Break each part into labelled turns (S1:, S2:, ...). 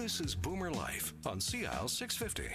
S1: This is BoomerLife on CL650.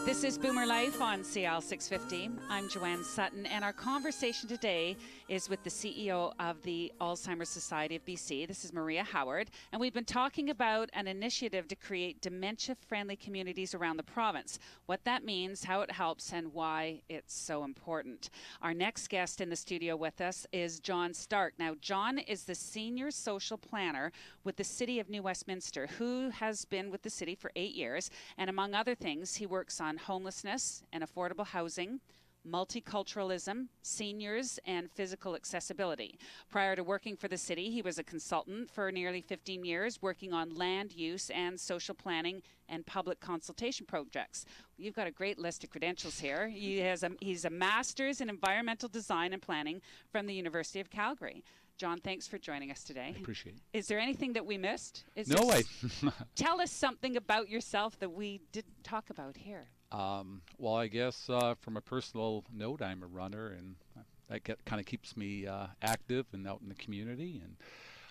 S2: This is BoomerLife on CL650. I'm Joanne Sutton, and our conversation today is with the CEO of the Alzheimer's Society of BC. This is Maria Howard, and we've been talking about an initiative to create dementia-friendly communities around the province, what that means, how it helps, and why it's so important. Our next guest in the studio with us is John Stark. Now, John is the Senior Social Planner with the City of New Westminster, who has been with the city for 8 years, and among other things, he works on homelessness and affordable housing, multiculturalism, seniors, and physical accessibility. Prior to working for the city, he was a consultant for nearly 15 years, working on land use and social planning and public consultation projects. You've got a great list of credentials here. He's a master's in environmental design and planning from the University of Calgary. John, thanks for joining us today.
S3: I appreciate it.
S2: Is there anything that we missed? Tell us something about yourself that we didn't talk about here.
S3: Well, I guess from a personal note, I'm a runner, and that kind of keeps me active and out in the community. And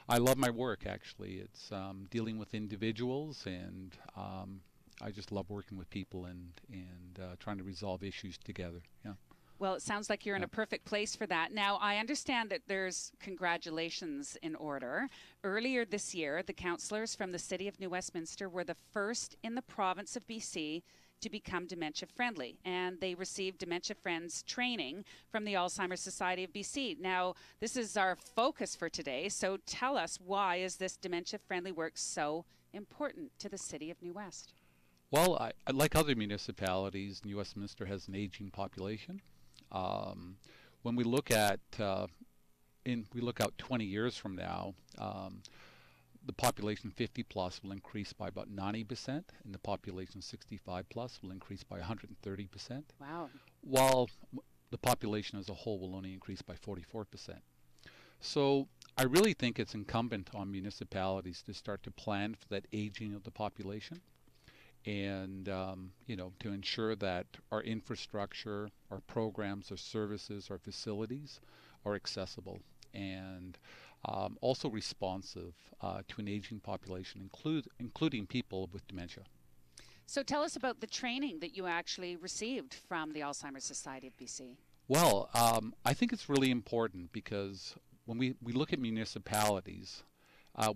S3: I love my work, actually. It's dealing with individuals, and I just love working with people and trying to resolve issues together. Yeah.
S2: Well, it sounds like you're in a perfect place for that. Now, I understand that there's congratulations in order. Earlier this year, the councillors from the City of New Westminster were the first in the province of BC to become dementia-friendly, and they received Dementia Friends training from the Alzheimer's Society of BC. Now, this is our focus for today, so tell us, why is this dementia-friendly work so important to the City of New West?
S3: Well, like other municipalities, New Westminster has an aging population. When we look at 20 years from now, the population 50 plus will increase by about 90%, and the population 65 plus will increase by 130%.
S2: Wow.
S3: While the population as a whole will only increase by 44%. So I really think it's incumbent on municipalities to start to plan for that aging of the population, and to ensure that our infrastructure, our programs, our services, our facilities are accessible and also responsive to an aging population, including people with dementia.
S2: So tell us about the training that you actually received from the Alzheimer's Society of BC.
S3: Well, I think it's really important because when we look at municipalities,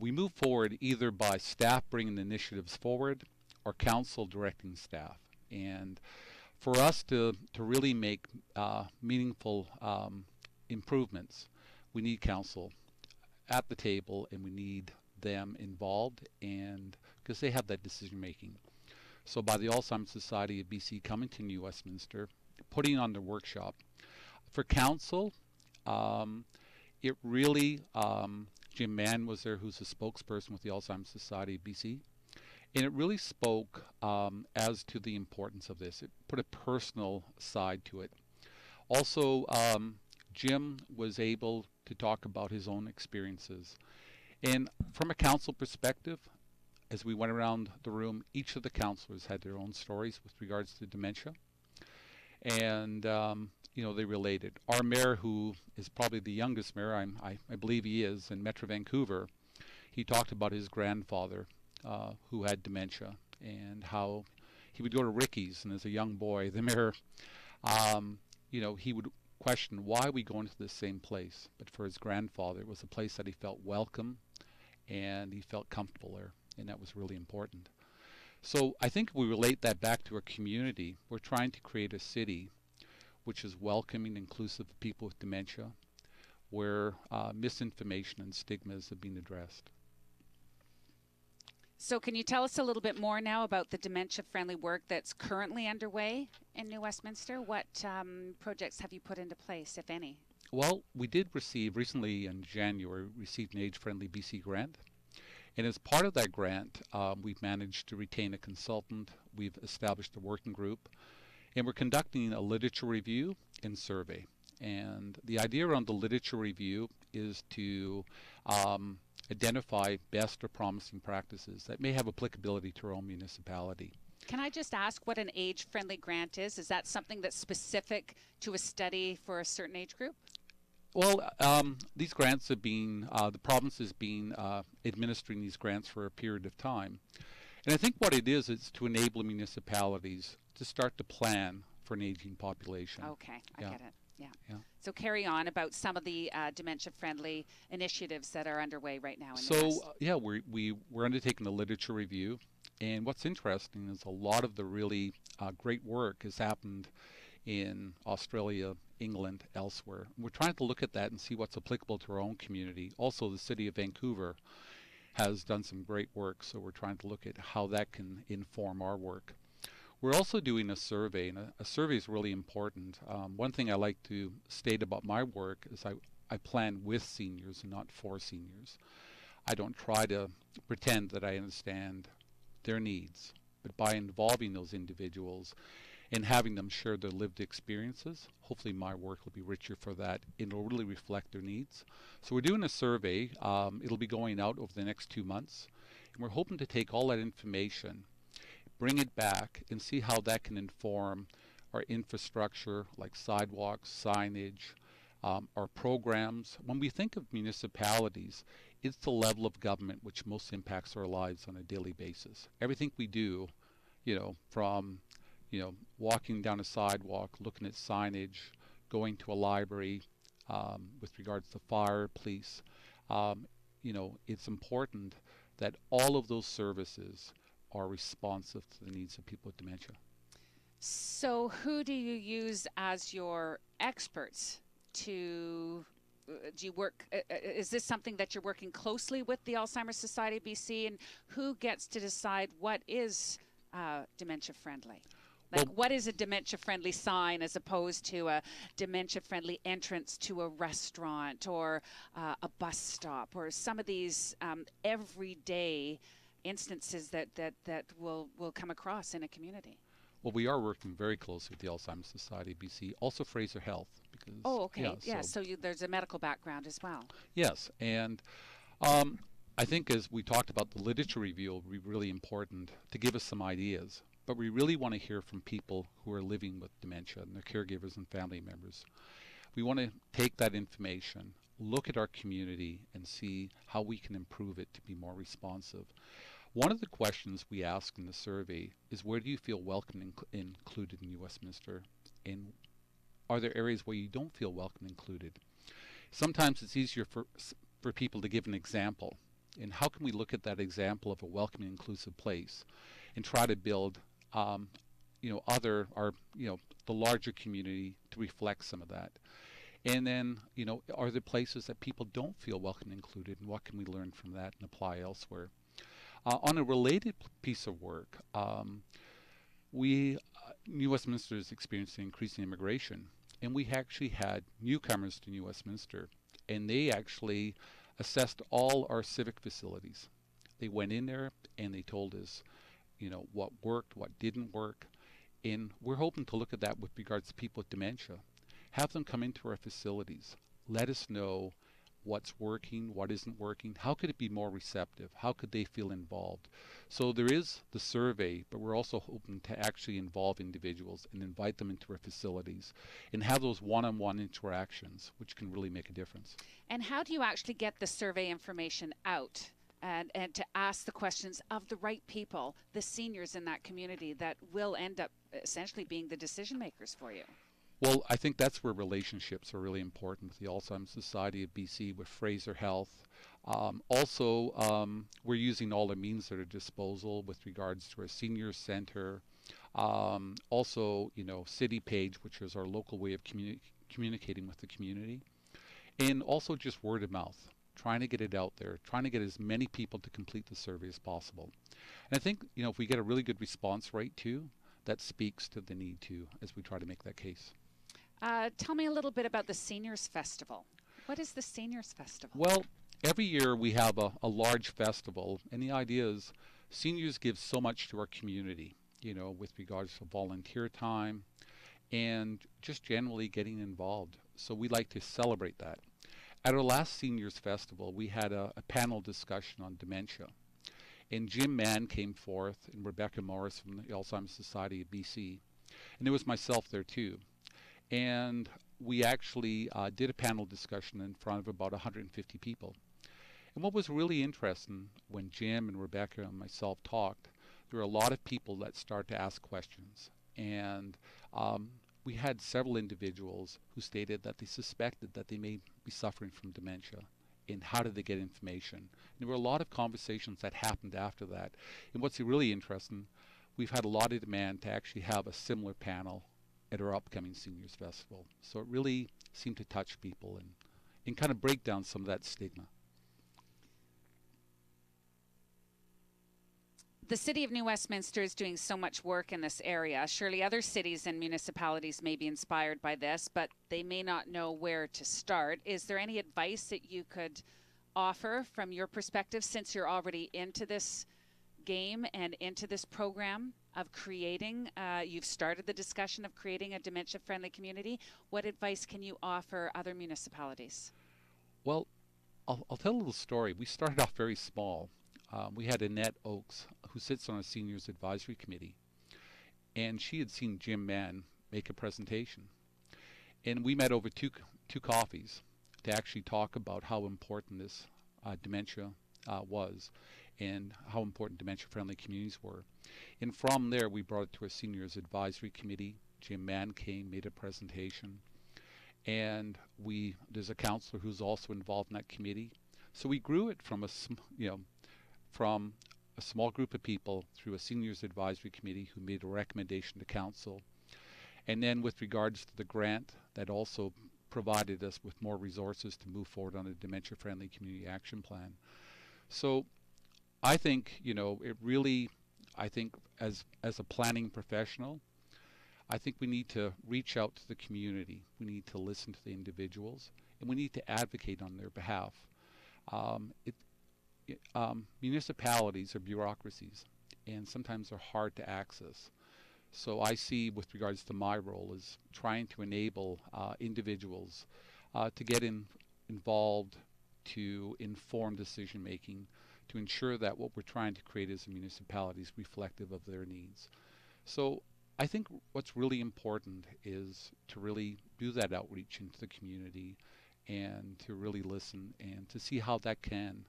S3: we move forward either by staff bringing initiatives forward or council directing staff. And for us to really make meaningful improvements, we need council at the table, and we need them involved, and because they have that decision making. So by the Alzheimer's Society of BC coming to New Westminster, putting on the workshop for council, it really Jim Mann was there, who's a spokesperson with the Alzheimer's Society of BC, and it really spoke as to the importance of this. It put a personal side to it. Also, Jim was able to talk about his own experiences. And from a council perspective, as we went around the room, each of the councillors had their own stories with regards to dementia. And, they related. Our mayor, who is probably the youngest mayor, I believe he is, in Metro Vancouver, he talked about his grandfather who had dementia and how he would go to Ricky's, and as a young boy, the mayor, he would question, why are we going to the same place? But for his grandfather, it was a place that he felt welcome and he felt comfortable there, and that was really important. So I think if we relate that back to our community, we're trying to create a city which is welcoming, inclusive of people with dementia, where misinformation and stigmas have been addressed.
S2: So can you tell us a little bit more now about the dementia-friendly work that's currently underway in New Westminster? What projects have you put into place, if any?
S3: Well, we did receive, recently in January, received an Age-Friendly BC grant. And as part of that grant, we've managed to retain a consultant. We've established a working group. And we're conducting a literature review and survey. And the idea around the literature review is to identify best or promising practices that may have applicability to our own municipality.
S2: Can I just ask what an age-friendly grant is? Is that something that's specific to a study for a certain age group?
S3: Well, these grants have been, the province has been administering these grants for a period of time. And I think what it is, it's to enable municipalities to start to plan for an aging population.
S2: Okay, I get it. Yeah.
S3: Yeah.
S2: So carry on about some of the dementia-friendly initiatives that are underway right now.
S3: Yeah, we're undertaking a literature review. And what's interesting is a lot of the really great work has happened in Australia, England, elsewhere. We're trying to look at that and see what's applicable to our own community. Also, the city of Vancouver has done some great work, so we're trying to look at how that can inform our work. We're also doing a survey, and a survey is really important. One thing I like to state about my work is I plan with seniors and not for seniors. I don't try to pretend that I understand their needs, but by involving those individuals and having them share their lived experiences, hopefully my work will be richer for that. It'll really reflect their needs. So we're doing a survey. It'll be going out over the next 2 months. And we're hoping to take all that information, bring it back, and see how that can inform our infrastructure like sidewalks, signage, our programs. When we think of municipalities, it's the level of government which most impacts our lives on a daily basis. Everything we do, from walking down a sidewalk, looking at signage, going to a library, with regards to fire, police, it's important that all of those services are responsive to the needs of people with dementia.
S2: So who do you use as your experts to, do you work, is this something that you're working closely with the Alzheimer's Society of BC, and who gets to decide what is dementia friendly? Like, what is a dementia-friendly sign as opposed to a dementia-friendly entrance to a restaurant or a bus stop, or some of these everyday instances that will come across in a community?
S3: Well, we are working very closely with the Alzheimer's Society of BC, also Fraser Health. Because,
S2: oh, okay. Yeah, so there's a medical background as well.
S3: Yes, and I think as we talked about, the literature review will be really important to give us some ideas. But we really want to hear from people who are living with dementia and their caregivers and family members. We want to take that information, look at our community, and see how we can improve it to be more responsive. One of the questions we ask in the survey is, where do you feel welcome and included in New Westminster? And are there areas where you don't feel welcome and included? Sometimes it's easier for people to give an example. And how can we look at that example of a welcoming, inclusive place and try to build the larger community to reflect some of that? And then, are there places that people don't feel welcome and included, and what can we learn from that and apply elsewhere? On a related piece of work, New Westminster is experiencing increasing immigration, and we actually had newcomers to New Westminster, and they actually assessed all our civic facilities. They went in there and they told us, what worked, what didn't work, and we're hoping to look at that with regards to people with dementia. Have them come into our facilities, let us know what's working, what isn't working, how could it be more receptive, how could they feel involved. So there is the survey, but we're also hoping to actually involve individuals and invite them into our facilities and have those one-on-one interactions, which can really make a difference.
S2: And how do you actually get the survey information out and to ask the questions of the right people, the seniors in that community that will end up essentially being the decision makers for you?
S3: Well, I think that's where relationships are really important with the Alzheimer's Society of BC, with Fraser Health. We're using all the means at our disposal with regards to our senior center. City Page, which is our local way of communicating with the community. And also just word of mouth, trying to get it out there, trying to get as many people to complete the survey as possible. And I think, if we get a really good response rate too, that speaks to the need to, as we try to make that case.
S2: Tell me a little bit about the Seniors Festival. What is the Seniors Festival?
S3: Well, every year we have a large festival, and the idea is seniors give so much to our community, with regards to volunteer time and just generally getting involved. So we like to celebrate that. At our last Seniors Festival, we had a panel discussion on dementia. And Jim Mann came forth, and Rebecca Morris from the Alzheimer's Society of BC. And there was myself there too. And we actually did a panel discussion in front of about 150 people. And what was really interesting when Jim and Rebecca and myself talked, there were a lot of people that started to ask questions. And we had several individuals who stated that they suspected that they may be suffering from dementia. And how did they get information? And there were a lot of conversations that happened after that. And what's really interesting, we've had a lot of demand to actually have a similar panel at our upcoming Seniors Festival. So it really seemed to touch people and kind of break down some of that stigma.
S2: The City of New Westminster is doing so much work in this area. Surely other cities and municipalities may be inspired by this, but they may not know where to start. Is there any advice that you could offer from your perspective, since you're already into this game and into this program of creating, you've started the discussion of creating a dementia-friendly community? What advice can you offer other municipalities?
S3: Well, I'll tell a little story. We started off very small. We had Annette Oakes, who sits on a Seniors Advisory Committee, and she had seen Jim Mann make a presentation. And we met over two coffees to actually talk about how important this dementia was and how important dementia-friendly communities were. And from there, we brought it to a Seniors Advisory Committee. Jim Mann came, made a presentation, and there's a counselor who's also involved in that committee. So we grew it from from a small group of people through a Seniors Advisory Committee who made a recommendation to council. And then with regards to the grant, that also provided us with more resources to move forward on a dementia-friendly community action plan. So I think, I think as a planning professional, I think we need to reach out to the community. We need to listen to the individuals, and we need to advocate on their behalf. Municipalities are bureaucracies, and sometimes they're hard to access. So I see, with regards to my role, is trying to enable individuals to get involved, to inform decision making, to ensure that what we're trying to create as a municipality is reflective of their needs. So I think what's really important is to really do that outreach into the community and to really listen and to see how that can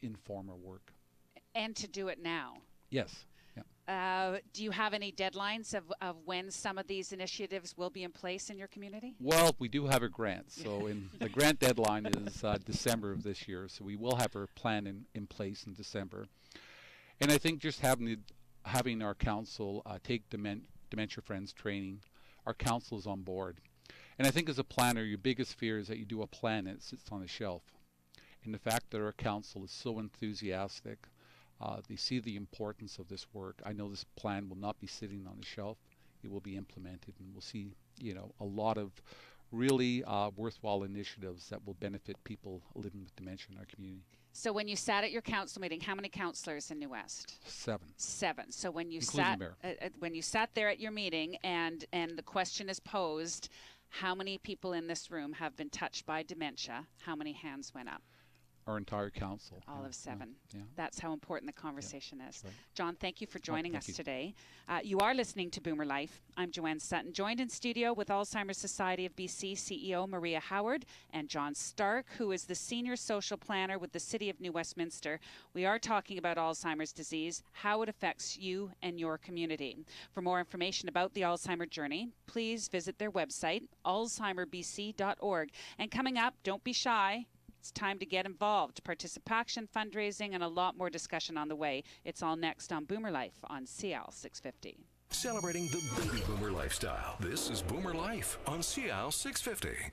S3: inform our work.
S2: And to do it now.
S3: Yes.
S2: Do you have any deadlines of when some of these initiatives will be in place in your community?
S3: Well, we do have a grant. So the grant deadline is December of this year. So we will have our plan in place in December. And I think just having our council take Dementia Friends training, our council is on board. And I think as a planner, your biggest fear is that you do a plan and it sits on a shelf. And the fact that our council is so enthusiastic, they see the importance of this work. I know this plan will not be sitting on the shelf. It will be implemented, and we'll see, a lot of really worthwhile initiatives that will benefit people living with dementia in our community.
S2: So when you sat at your council meeting, how many councillors in New West?
S3: 7.
S2: 7. So when you
S3: sat
S2: there at your meeting and the question is posed, how many people in this room have been touched by dementia? How many hands went up?
S3: Our entire council.
S2: All of 7.
S3: Yeah.
S2: That's how important the conversation is.
S3: Right.
S2: John, thank you for joining us
S3: you.
S2: today. You are listening to Boomer Life. I'm Joanne Sutton, joined in studio with Alzheimer's Society of BC CEO Maria Howard and John Stark, who is the Senior Social Planner with the City of New Westminster. We are talking about Alzheimer's disease, how it affects you and your community. For more information about the Alzheimer journey, please visit their website, alzheimerbc.org. And coming up, don't be shy. It's time to get involved. Participation, fundraising, and a lot more discussion on the way. It's all next on Boomer Life on CL 650.
S1: Celebrating the baby boomer lifestyle. This is Boomer Life on CL 650.